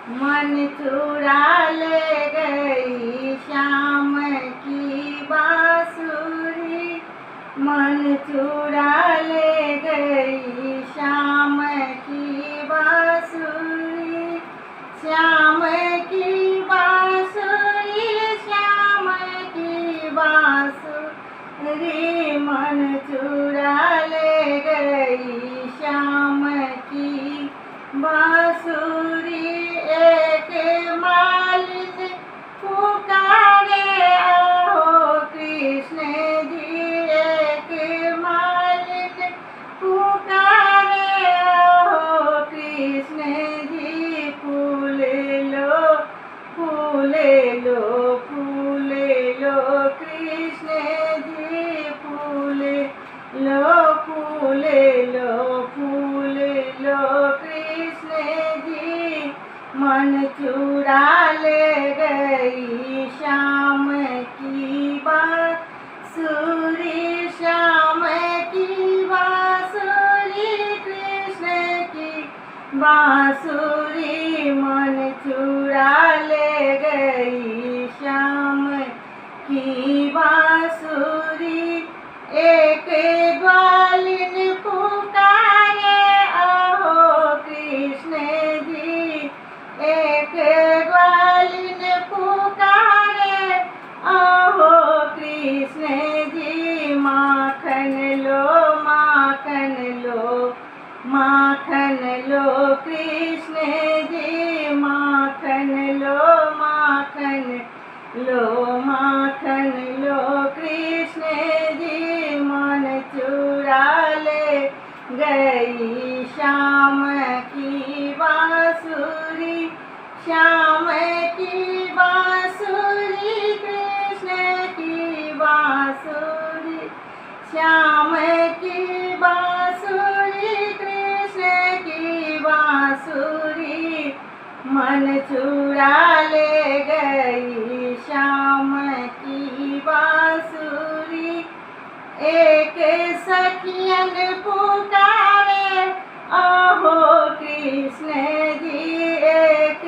मन चुरा ले गई श्याम की बांसुरी, मन चुरा ले गई श्याम की बांसुरी, श्याम की बांसुरी, श्याम की बांसुरी, मन चुरा ले गई श्याम की बांसुरी। एक मालिन पुकारे आहो कृष्ण जी, एक मालिन पुकारे आहो कृष्ण जी, फूल लो फूल लो फूल लो कृष्ण जी, फूल लो फूल लो फूल लो कृष्ण जी, मन चुरा ले गई श्याम की बांसुरी, श्याम की बांसुरी, कृष्ण की बांसुरी, मन चुरा ले गई श्याम की बांसुरी। एक ग्वालिन पुकारे आहो कृष्ण जी, एक ग्वालिन पुकारे आहो कृष्ण जी, माखन लो माखन लो माखन लो कृष्ण जी, माखन लो माखन लो माखन लो कृष्ण जी, मन चुरा ले गई श्याम की बांसुरी, श्याम की बांसुरी, कृष्ण की बांसुरी, श्याम की बांसुरी, कृष्ण की बांसुरी, मन चुरा ले गई श्याम की बांसुरी। एक सखियन पुकारे आहो कृष्ण जी, एक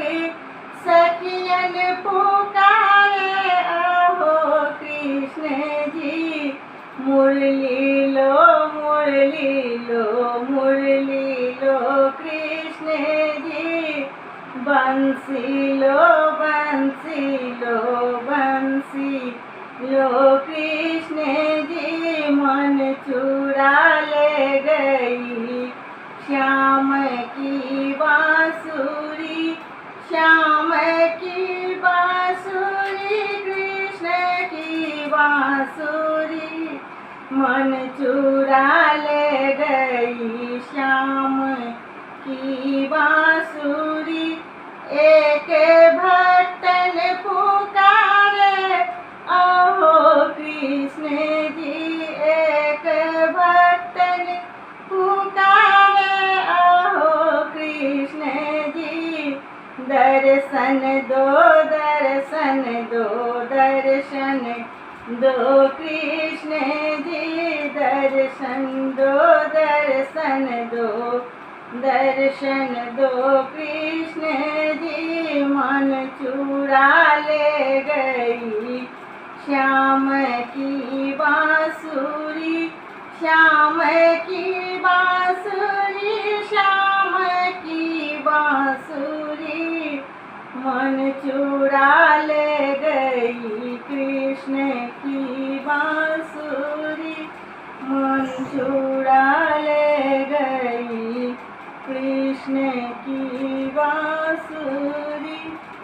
सखियन पुकारे आहो कृष्ण जी, मुरली लो मुरली लो मुरली लो कृष्ण जी, बंसी लो बंसी लो बंसी लो कृष्ण जी, मन चुरा ले गई श्याम की बांसुरी, श्याम की बांसुरी, कृष्ण की बांसुरी, मन चुरा ले गई श्याम की बांसुरी। एक भक्तन पुकारे आहो कृष्ण जी, एक भक्तन पुकारे आहो कृष्ण जी, दर्शन दो दर्शन दो दर्शन दो कृष्ण जी, दर्शन दो दर्शन दो दर्शन दो कृष्ण जी, मन चुरा ले गई श्याम की बांसुरी, श्याम की बांसुरी, श्याम की बांसुरी, मन चुरा ले गई कृष्ण की बांसुरी, मन चुरा ले गई कृष्ण